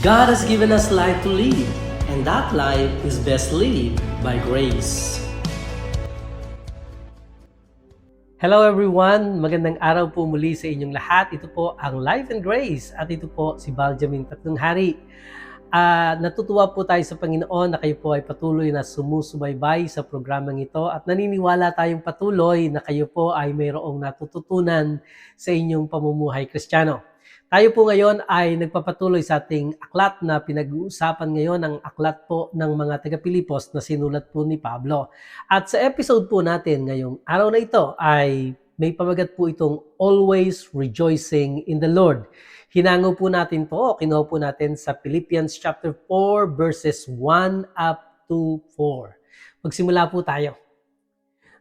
God has given us life to live, and that life is best lived by grace. Hello everyone! Magandang araw po muli sa inyong lahat. Ito po ang Life and Grace at ito po si Benjamin Tatlong Hari. Natutuwa po tayo sa Panginoon na kayo po ay patuloy na sumusubaybay sa programang ito at naniniwala tayong patuloy na kayo po ay mayroong natututunan sa inyong pamumuhay Kristiyano. Tayo po ngayon ay nagpapatuloy sa ating aklat na pinag-uusapan ngayon, ang aklat po ng mga taga-Pilipos na sinulat po ni Pablo. At sa episode po natin ngayong araw na ito ay may pamagat po itong Always Rejoicing in the Lord. Hinango po natin po, kinuha po natin sa Philippians chapter 4 verses 1 up to 4. Magsimula po tayo.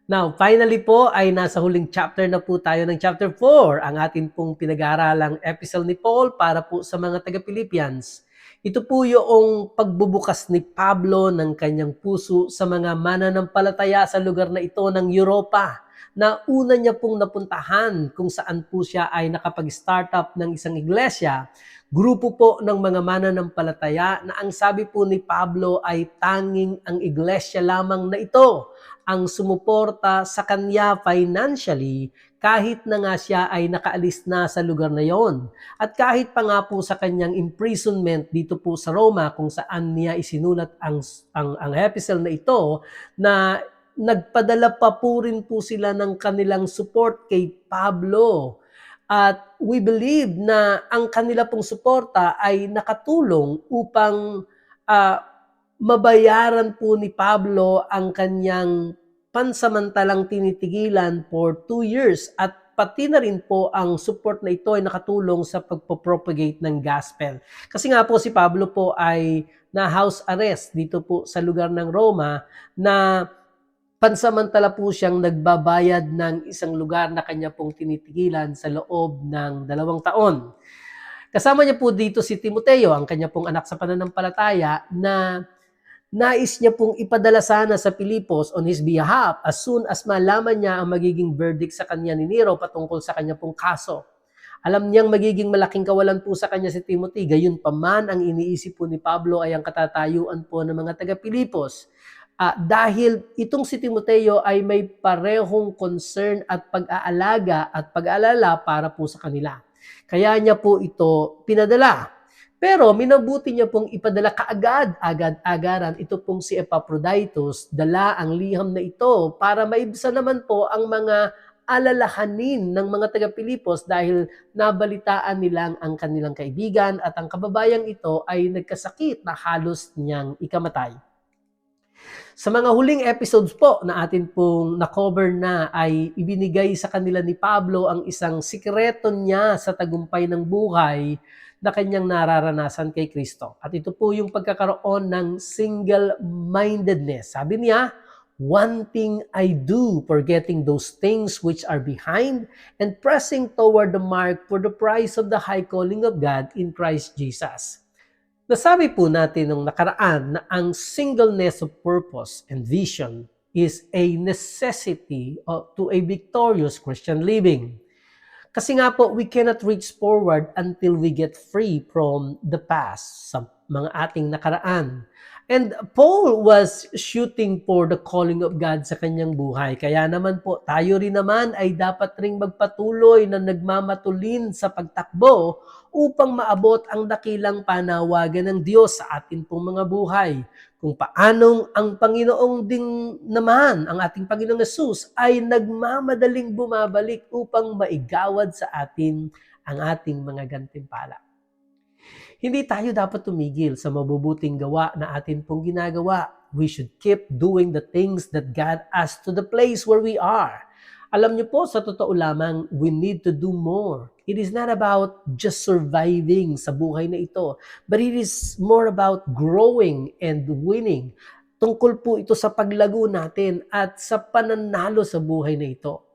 Now, finally po ay nasa huling chapter na po tayo ng chapter 4, ang atin pong pinag-aaralang epistle ni Paul para po sa mga taga-Philippians. Ito po yung pagbubukas ni Pablo ng kanyang puso sa mga mananampalataya sa lugar na ito ng Europa, na una niya pong napuntahan kung saan po siya ay nakapag-start up ng isang iglesia, grupo po ng mga mananampalataya na ang sabi po ni Pablo ay tanging ang iglesia lamang na ito ang sumuporta sa kanya financially kahit na nga siya ay nakaalis na sa lugar na yon. At kahit pa nga po sa kanyang imprisonment dito po sa Roma kung saan niya isinulat ang epistle na ito, na nagpadala pa po rin po sila ng kanilang support kay Pablo. At we believe na ang kanila pong suporta ay nakatulong upang mabayaran po ni Pablo ang kanyang pansamantalang tinitigilan for 2 years at pati na rin po ang support na ito ay nakatulong sa pagpropagate ng gospel. Kasi nga po si Pablo po ay na house arrest dito po sa lugar ng Roma na pansamantala po siyang nagbabayad ng isang lugar na kanya pong tinitigilan sa loob ng 2 taon. Kasama niya po dito si Timoteo, ang kanya pong anak sa pananampalataya, na nais niya pong ipadala sana sa Pilipos on his behalf as soon as malaman niya ang magiging verdict sa kanya ni Nero patungkol sa kanya pong kaso. Alam niyang magiging malaking kawalan po sa kanya si Timothy, gayon pa man ang iniisip po ni Pablo ay ang katatayuan po ng mga taga-Pilipos. Dahil itong si Timoteo ay may parehong concern at pag-aalaga at pag-aalala para po sa kanila. Kaya niya po ito pinadala. Pero minabuti niya pong ipadala kaagad, agad-agaran ito pong si Epaphroditus, dala ang liham na ito para maibsan naman po ang mga alalahanin ng mga taga-Pilipos dahil nabalitaan nilang ang kanilang kaibigan at ang kababayang ito ay nagkasakit na halos niyang ikamatay. Sa mga huling episodes po na atin pong na-cover na ay ibinigay sa kanila ni Pablo ang isang sikreto niya sa tagumpay ng buhay na kanyang nararanasan kay Kristo. At ito po yung pagkakaroon ng single-mindedness. Sabi niya, one thing I do, forgetting those things which are behind and pressing toward the mark for the prize of the high calling of God in Christ Jesus. Nasabi po natin nung nakaraan na ang singleness of purpose and vision is a necessity to a victorious Christian living. Kasi nga po, we cannot reach forward until we get free from the past sa mga ating nakaraan. And Paul was shooting for the calling of God sa kanyang buhay. Kaya naman po, tayo rin naman ay dapat ring magpatuloy na nagmamatulin sa pagtakbo upang maabot ang dakilang panawagan ng Diyos sa atin pong mga buhay. Kung paanong ang Panginoong din naman, ang ating Panginoong Yesus ay nagmamadaling bumabalik upang maigawad sa atin ang ating mga gantimpala. Hindi tayo dapat tumigil sa mabubuting gawa na atin pong ginagawa. We should keep doing the things that God asked to the place where we are. Alam niyo po, sa totoo lamang, we need to do more. It is not about just surviving sa buhay na ito, but it is more about growing and winning. Tungkol po ito sa paglago natin at sa pananalo sa buhay na ito.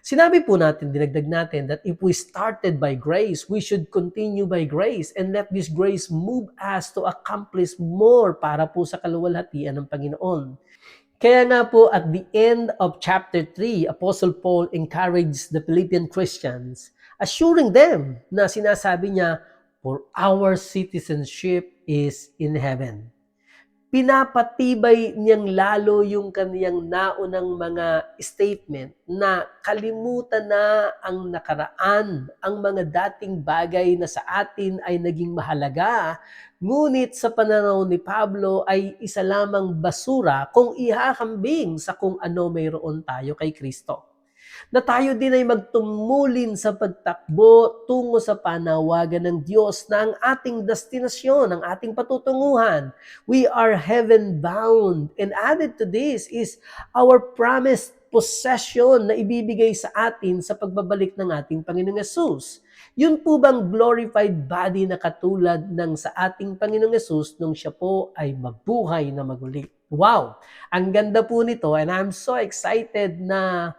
Sinabi po natin, dinagdag natin, that if we started by grace, we should continue by grace and let this grace move us to accomplish more para po sa kaluwalhatian ng Panginoon. Kaya nga po at the end of chapter 3, Apostle Paul encouraged the Philippian Christians, assuring them na sinasabi niya, for our citizenship is in heaven. Pinapatibay niyang lalo yung kaniyang naunang mga statement na kalimutan na ang nakaraan, ang mga dating bagay na sa atin ay naging mahalaga, ngunit sa pananaw ni Pablo ay isa lamang basura kung ihahambing sa kung ano mayroon tayo kay Kristo. Na tayo din ay magtumulin sa pagtakbo tungo sa panawagan ng Diyos na ang ating destinasyon, ang ating patutunguhan. We are heaven-bound. And added to this is our promised possession na ibibigay sa atin sa pagbabalik ng ating Panginoong Yesus. Yun po bang glorified body na katulad ng sa ating Panginoong Yesus nung siya po ay mabuhay na maguli? Wow! Ang ganda po nito, and I'm so excited na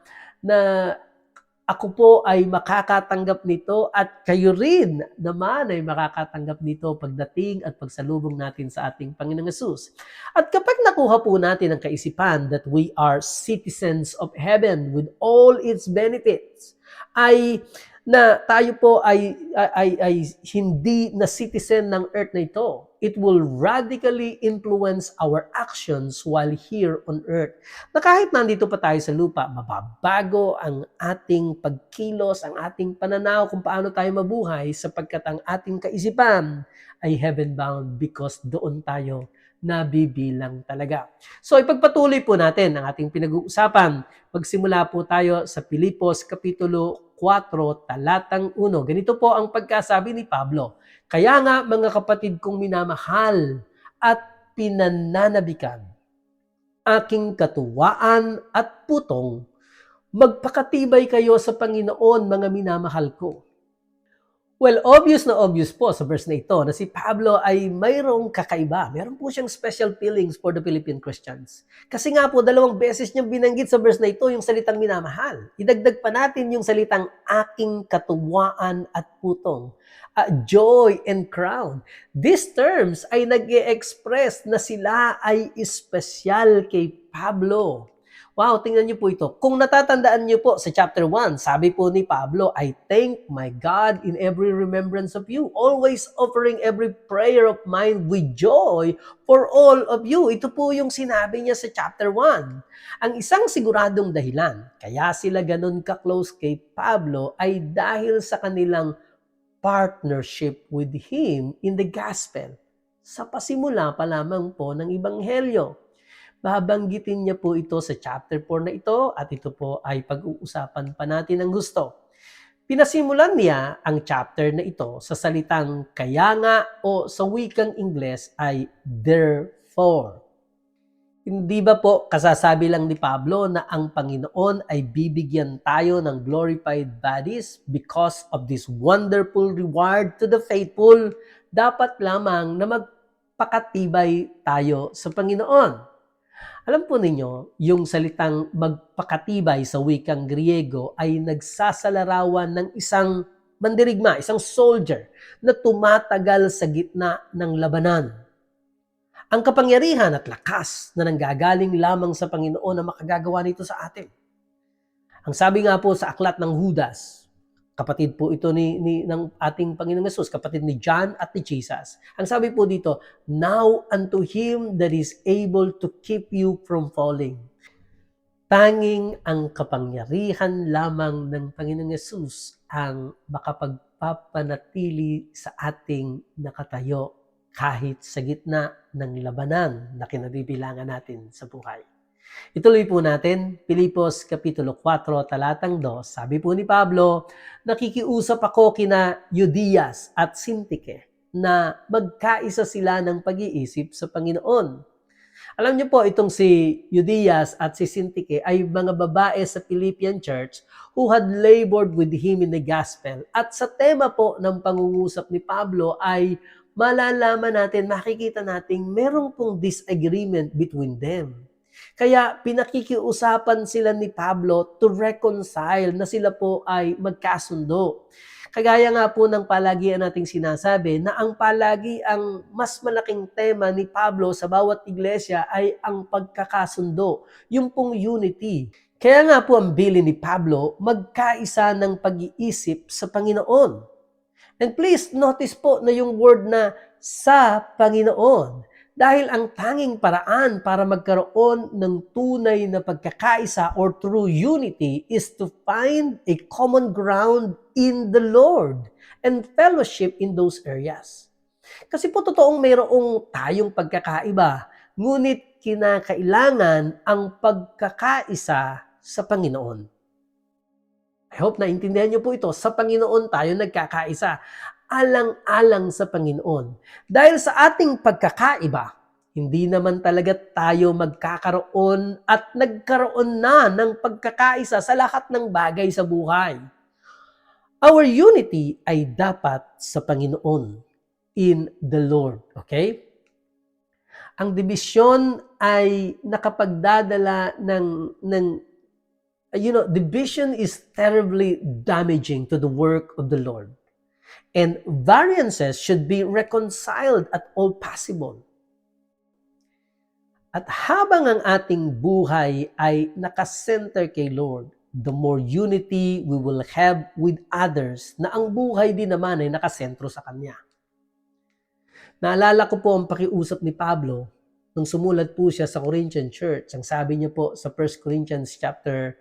ako po ay makakatanggap nito at kayo rin naman ay makakatanggap nito pagdating at pagsalubong natin sa ating Panginoong Yesus. At kapag nakuha po natin ang kaisipan that we are citizens of heaven with all its benefits, ay na tayo po ay hindi na citizen ng earth na ito. It will radically influence our actions while here on earth. Na kahit nandito pa tayo sa lupa, mababago ang ating pagkilos, ang ating pananaw kung paano tayo mabuhay sapagkat ang ating kaisipan ay heaven-bound because doon tayo nabibilang talaga. So ipagpatuloy po natin ang ating pinag-uusapan. Magsimula po tayo sa Filipos Kapitulo 4, talatang 1. Ganito po ang pagkasabi ni Pablo. Kaya nga mga kapatid kong minamahal at pinananabikan, aking katuwaan at putong, magpakatibay kayo sa Panginoon mga minamahal ko. Well, obvious na obvious po sa verse na ito na si Pablo ay mayroong kakaiba. Meron po siyang special feelings for the Philippine Christians. Kasi nga po, 2 beses niyang binanggit sa verse na ito yung salitang minamahal. Idagdag pa natin yung salitang aking katuwaan at putong. Joy and crown. These terms ay nag-e-express na sila ay espesyal kay Pablo. Wow, tingnan niyo po ito. Kung natatandaan niyo po sa chapter 1, sabi po ni Pablo, I thank my God in every remembrance of you, always offering every prayer of mine with joy for all of you. Ito po yung sinabi niya sa chapter 1. Ang isang siguradong dahilan, kaya sila ganun ka-close kay Pablo, ay dahil sa kanilang partnership with him in the gospel. Sa pasimula pa lamang po ng Ebanghelyo. Babanggitin niya po ito sa chapter 4 na ito at ito po ay pag-uusapan pa natin ng gusto. Pinasimulan niya ang chapter na ito sa salitang kaya nga o sa wikang Ingles ay therefore. Hindi ba po kasasabi lang ni Pablo na ang Panginoon ay bibigyan tayo ng glorified bodies because of this wonderful reward to the faithful? Dapat lamang na magpakatibay tayo sa Panginoon. Alam po ninyo, yung salitang magpakatibay sa wikang Griego ay nagsasalarawan ng isang mandirigma, isang soldier na tumatagal sa gitna ng labanan. Ang kapangyarihan at lakas na nanggagaling lamang sa Panginoon na makagagawa nito sa atin. Ang sabi nga po sa aklat ng Judas, kapatid po ito ng ating Panginoong Yesus, kapatid ni John at ni Jesus. Ang sabi po dito, now unto him that is able to keep you from falling. Tanging ang kapangyarihan lamang ng Panginoong Yesus ang makapagpapanatili sa ating nakatayo kahit sa gitna ng labanan na kinabibilangan natin sa buhay. Ituloy po natin, Filipos Kapitulo 4, talatang 2. Sabi po ni Pablo, nakikiusap ako kina Euodias at Syntyche na magkaisa sila ng pag-iisip sa Panginoon. Alam niyo po, itong si Euodias at si Syntyche ay mga babae sa Philippian church who had labored with him in the gospel. At sa tema po ng pangungusap ni Pablo ay malalaman natin, makikita natin merong pong disagreement between them. Kaya pinakikiusapan sila ni Pablo to reconcile na sila po ay magkasundo. Kagaya nga po ng palagian nating sinasabi na ang mas malaking tema ni Pablo sa bawat iglesia ay ang pagkakasundo, yung pong unity. Kaya nga po ang bilin ni Pablo, magkaisa ng pag-iisip sa Panginoon. And please notice po na yung word na sa Panginoon. Dahil ang tanging paraan para magkaroon ng tunay na pagkakaisa or true unity is to find a common ground in the Lord and fellowship in those areas. Kasi po totoong mayroong tayong pagkakaiba, ngunit kinakailangan ang pagkakaisa sa Panginoon. I hope na intindihan niyo po ito. Sa Panginoon tayo nagkakaisa. Alang-alang sa Panginoon. Dahil sa ating pagkakaiba, hindi naman talaga tayo magkakaroon at nagkaroon na ng pagkakaisa sa lahat ng bagay sa buhay. Our unity ay dapat sa Panginoon, in the Lord. Okay? Ang division ay nakapagdadala ng division is terribly damaging to the work of the Lord. And variances should be reconciled at all possible. At habang ang ating buhay ay nakasenter kay Lord, the more unity we will have with others na ang buhay din naman ay nakasentro sa Kanya. Naalala ko po ang pakiusap ni Pablo nung sumulat po siya sa Corinthian Church. Ang sabi niya po sa 1 Corinthians chapter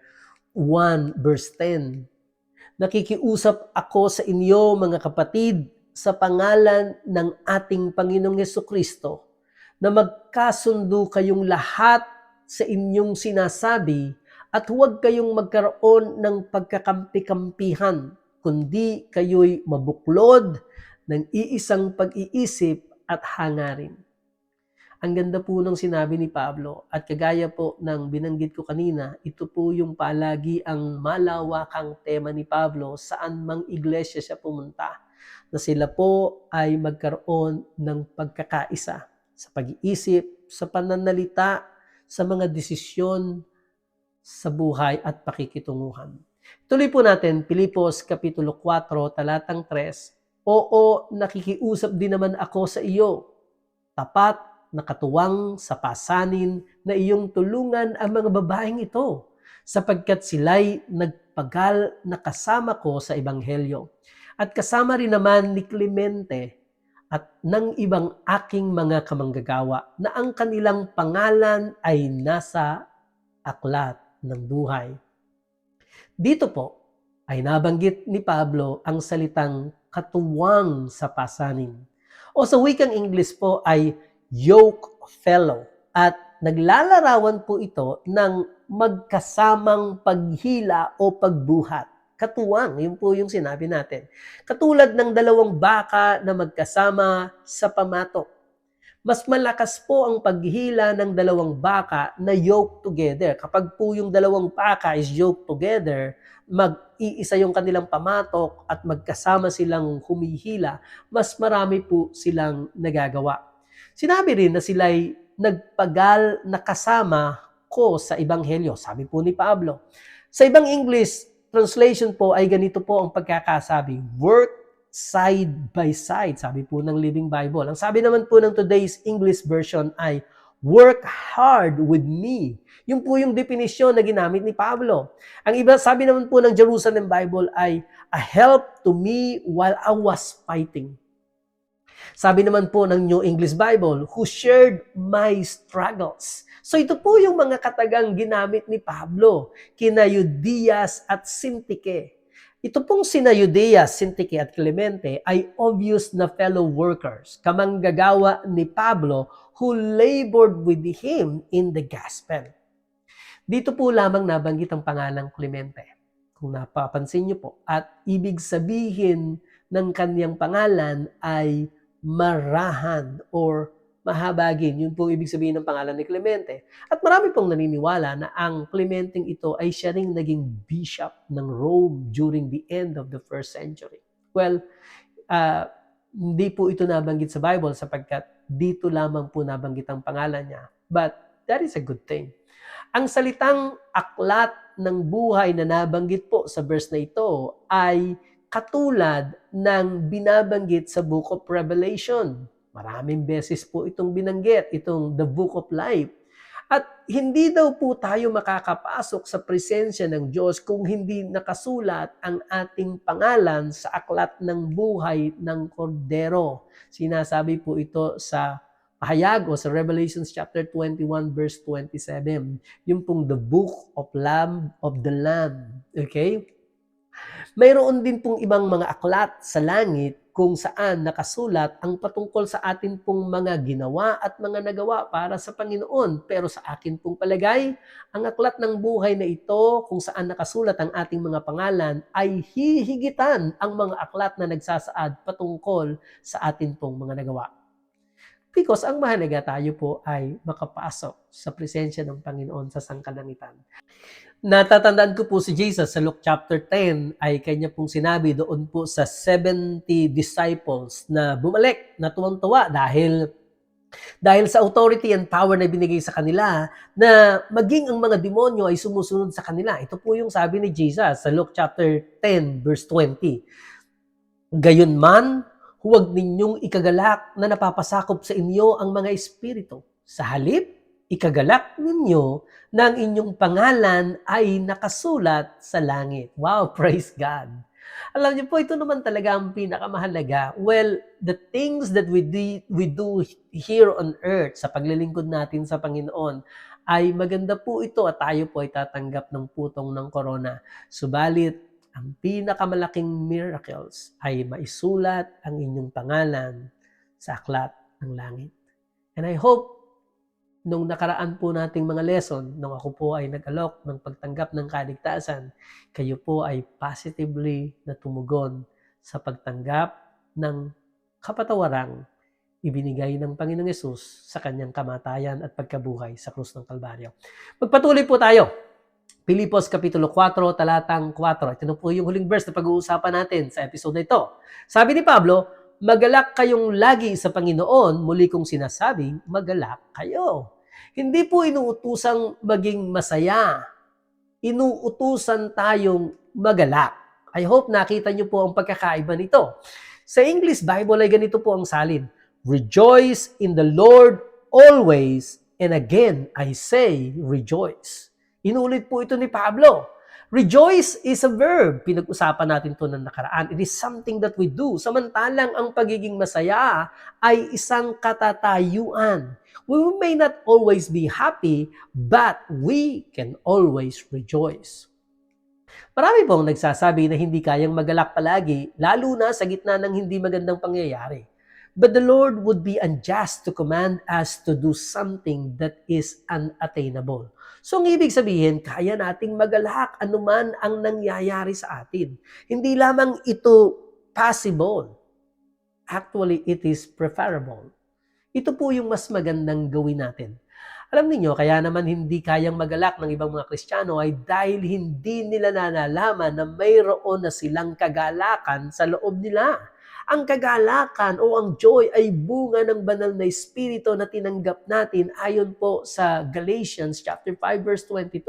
1 verse 10, nakikiusap ako sa inyo mga kapatid sa pangalan ng ating Panginoong Hesukristo na magkasundo kayong lahat sa inyong sinasabi at huwag kayong magkaroon ng pagkakampi-kampihan, kundi kayo'y mabuklod ng iisang pag-iisip at hangarin. Ang ganda po ng sinabi ni Pablo at kagaya po ng binanggit ko kanina, ito po yung palagi ang malawakang tema ni Pablo saan mang iglesia siya pumunta, na sila po ay magkaroon ng pagkakaisa sa pag-iisip, sa pananalita, sa mga desisyon sa buhay at pakikitunguhan. Tuloy po natin, Filipos Kapitulo 4, talatang 3, Oo, nakikiusap din naman ako sa iyo, tapat na katuwang sa pasanin na iyong tulungan ang mga babaeng ito, sapagkat sila'y nagpagal na kasama ko sa Ebanghelyo. At kasama rin naman ni Clemente at ng ibang aking mga kamanggagawa na ang kanilang pangalan ay nasa aklat ng buhay. Dito po ay nabanggit ni Pablo ang salitang katuwang sa pasanin. O sa wikang English po ay yoke fellow. At naglalarawan po ito ng magkasamang paghila o pagbuhat. Katuwang, yun po yung sinabi natin. Katulad ng dalawang baka na magkasama sa pamatok. Mas malakas po ang paghila ng dalawang baka na yoke together. Kapag po yung dalawang baka is yoke together, mag-iisa yung kanilang pamatok at magkasama silang humihila, mas marami po silang nagagawa. Sinabi rin na sila'y nagpagal na kasama ko sa Ebanghelyo. Sabi po ni Pablo. Sa ibang English translation po ay ganito po ang pagkakasabi, work side by side, sabi po ng Living Bible. Ang sabi naman po ng today's English version ay work hard with me. Yun po yung definisyon na ginamit ni Pablo. Ang iba, sabi naman po ng Jerusalem Bible ay a help to me while I was fighting. Sabi naman po ng New English Bible, who shared my struggles. So ito po yung mga katagang ginamit ni Pablo, kina Euodias at Syntyche. Ito pong sina Euodias, Syntyche at Clemente ay obvious na fellow workers, kamanggagawa ni Pablo who labored with him in the gospel. Dito po lamang nabanggit ang pangalang Clemente. Kung napapansin niyo po, at ibig sabihin ng kanyang pangalan ay marahan or mahabagin. Yun po ibig sabihin ng pangalan ni Clemente. At marami pong naniniwala na ang Clementeng ito ay siya ring naging bishop ng Rome during the end of the 1st century. Well, hindi po ito nabanggit sa Bible sapagkat dito lamang po nabanggit ang pangalan niya. But that is a good thing. Ang salitang aklat ng buhay na nabanggit po sa verse na ito ay katulad ng binabanggit sa Book of Revelation. Maraming beses po itong binanggit, itong the Book of Life. At hindi daw po tayo makakapasok sa presensya ng Diyos kung hindi nakasulat ang ating pangalan sa aklat ng buhay ng Kordero. Sinasabi po ito sa pahayag o sa Revelations chapter 21 verse 27. Yung pong the book of Lamb of the Lamb. Okay? Mayroon din pong ibang mga aklat sa langit kung saan nakasulat ang patungkol sa atin pong mga ginawa at mga nagawa para sa Panginoon. Pero sa akin pong palagay, ang aklat ng buhay na ito kung saan nakasulat ang ating mga pangalan ay hihigitan ang mga aklat na nagsasaad patungkol sa atin pong mga nagawa. Because ang mahalaga tayo po ay makapasok sa presensya ng Panginoon sa sangkalangitan. Natatandaan ko po si Jesus sa Luke chapter 10 ay kanya pong sinabi doon po sa 70 disciples na bumalik na tuwang-tuwa dahil sa authority and power na binigay sa kanila na maging ang mga demonyo ay sumusunod sa kanila. Ito po yung sabi ni Jesus sa Luke chapter 10 verse 20. Gayunman, huwag ninyong ikagalak na napapasakop sa inyo ang mga espiritu. Sa halip, ikagalak ninyo na ang inyong pangalan ay nakasulat sa langit. Wow, praise God. Alam niyo po, ito naman talaga ang pinakamahalaga. Well, the things that we do here on earth sa paglilingkod natin sa Panginoon ay maganda po ito at tayo po ay tatanggap ng putong ng corona. Subalit, ang pinakamalaking miracles ay maisulat ang inyong pangalan sa aklat ng langit. And I hope nung nakaraan po nating mga lesson, nung ako po ay nag-alok ng pagtanggap ng kaligtasan, kayo po ay positively na tumugon sa pagtanggap ng kapatawarang ibinigay ng Panginoong Yesus sa kanyang kamatayan at pagkabuhay sa krus ng Kalbaryo. Magpatuloy po tayo. Pilipos Kapitulo 4, talatang 4. Ito na po yung huling verse na pag-uusapan natin sa episode na ito. Sabi ni Pablo, magalak kayong lagi sa Panginoon, muli kong sinasabing, magalak kayo. Hindi po inuutusang maging masaya. Inuutusan tayong magalak. I hope nakita niyo po ang pagkakaiba nito. Sa English Bible ay ganito po ang salin. Rejoice in the Lord always, and again I say rejoice. Inulit po ito ni Pablo. Rejoice is a verb. Pinag-usapan natin ito ng nakaraan. It is something that we do. Samantalang ang pagiging masaya ay isang katatayuan. We may not always be happy, but we can always rejoice. Marami pong nagsasabi na hindi kayang magalak palagi, lalo na sa gitna ng hindi magandang pangyayari. But the Lord would be unjust to command us to do something that is unattainable. So, ang ibig sabihin, kaya nating magalak anuman ang nangyayari sa atin. Hindi lamang ito possible. Actually, it is preferable. Ito po yung mas magandang gawin natin. Alam niyo, kaya naman hindi kayang magalak ng ibang mga Kristiyano ay dahil hindi nila nalalaman na mayroon na silang kagalakan sa loob nila. Ang kagalakan o ang joy ay bunga ng banal na espiritu na tinanggap natin ayon po sa Galatians chapter 5 verse 22.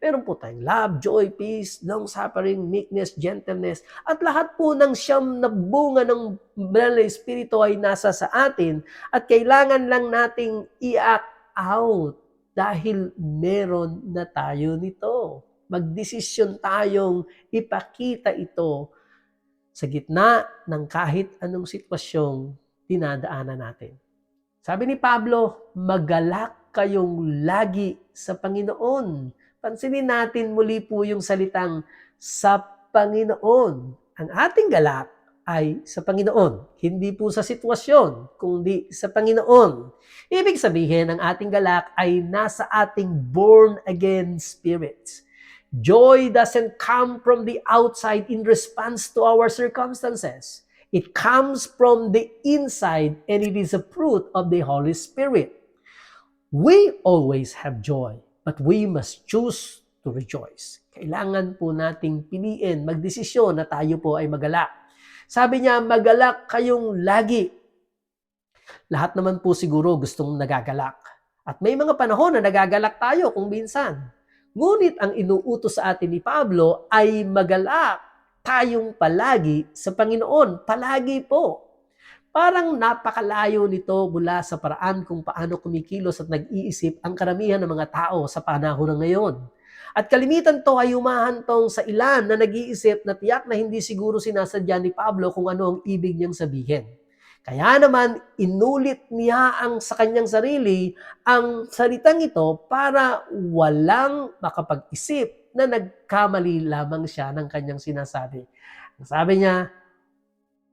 Meron po tayong love, joy, peace, long-suffering, meekness, gentleness, at lahat po ng siyam na bunga ng banal na espiritu ay nasa sa atin at kailangan lang nating i-act out dahil meron na tayo nito. Magdesisyon tayong ipakita ito sa gitna ng kahit anong sitwasyong dinadaanan natin. Sabi ni Pablo, magalak kayong lagi sa Panginoon. Pansinin natin muli po yung salitang sa Panginoon. Ang ating galak ay sa Panginoon. Hindi po sa sitwasyon, kundi sa Panginoon. Ibig sabihin, ang ating galak ay nasa ating born-again spirits. Joy doesn't come from the outside in response to our circumstances. It comes from the inside and it is a fruit of the Holy Spirit. We always have joy, but we must choose to rejoice. Kailangan po nating piliin, magdesisyon na tayo po ay magalak. Sabi niya, magalak kayong lagi. Lahat naman po siguro gustong nagagalak. At may mga panahon na nagagalak tayo kung minsan. Ngunit ang inuutos sa atin ni Pablo ay magalak tayong palagi sa Panginoon. Palagi po. Parang napakalayo nito mula sa paraan kung paano kumikilos at nag-iisip ang karamihan ng mga tao sa panahon ng ngayon. At kalimitan to ay humahantong sa ilan na nag-iisip na tiyak na hindi siguro sinasadya ni Pablo kung ano ang ibig niyang sabihin. Kaya naman, inulit niya sa kanyang sarili ang salitang ito para walang makapag-isip na nagkamali lamang siya ng kanyang sinasabi. Ang sabi niya,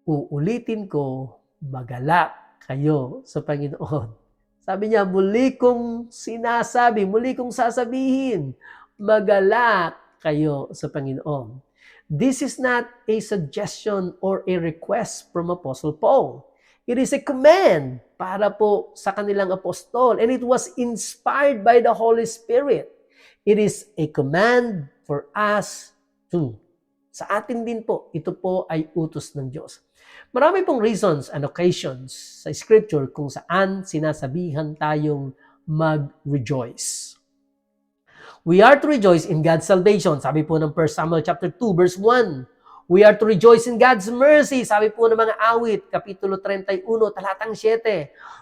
uulitin ko, magalak kayo sa Panginoon. Sabi niya, muli kong sinasabi, muli kong sasabihin, magalak kayo sa Panginoon. This is not a suggestion or a request from Apostle Paul. It is a command para po sa kanilang apostol, and it was inspired by the Holy Spirit. It is a command for us too. Sa atin din po, ito po ay utos ng Diyos. Marami pong reasons and occasions sa Scripture kung saan sinasabihan tayong mag-rejoice. We are to rejoice in God's salvation. Sabi po ng 1 Samuel chapter 2 verse 1. We are to rejoice in God's mercy. Sabi po ng mga awit, Kapitulo 31, talatang 7.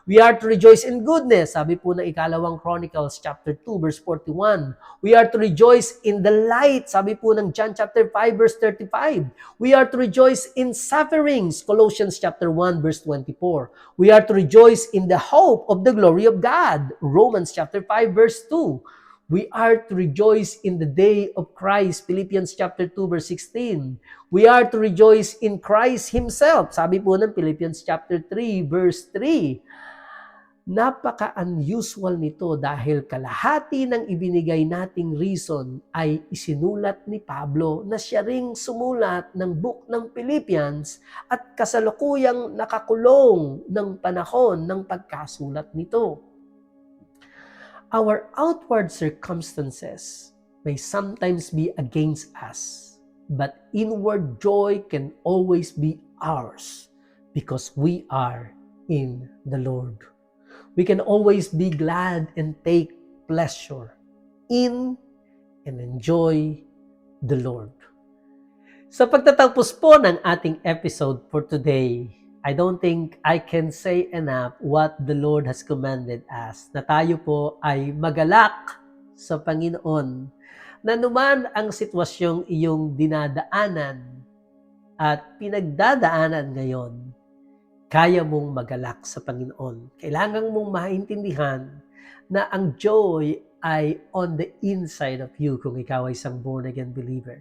We are to rejoice in goodness. Sabi po ng Ikalawang Chronicles chapter 2 verse 41. We are to rejoice in the light. Sabi po ng John chapter 5 verse 35. We are to rejoice in sufferings. Colossians chapter 1 verse 24. We are to rejoice in the hope of the glory of God. Romans chapter 5 verse 2. We are to rejoice in the day of Christ. Philippians chapter 2 verse 16. We are to rejoice in Christ Himself. Sabi po ng Philippians chapter 3 verse 3. Napaka-unusual nito dahil kalahati ng ibinigay nating reason ay isinulat ni Pablo na siya ring sumulat ng book ng Philippians at kasalukuyang nakakulong ng panahon ng pagkasulat nito. Our outward circumstances may sometimes be against us, but inward joy can always be ours because we are in the Lord. We can always be glad and take pleasure in and enjoy the Lord. Sa pagtatapos po ng ating episode for today, I don't think I can say enough what the Lord has commanded us, na tayo po ay magalak sa Panginoon, na naman ang sitwasyong iyong dinadaanan at pinagdadaanan ngayon, kaya mong magalak sa Panginoon. Kailangan mong maintindihan na ang joy ay on the inside of you kung ikaw ay isang born-again believer.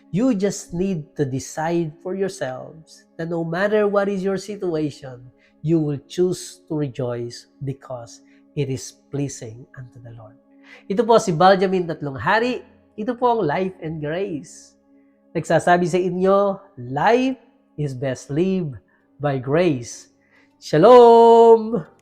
You just need to decide for yourselves that no matter what is your situation, you will choose to rejoice because it is pleasing unto the Lord. Ito po si Benjamin Tatlong Hari. Ito po ang Life and Grace. Nagsasabi sa inyo, life is best lived by grace. Shalom!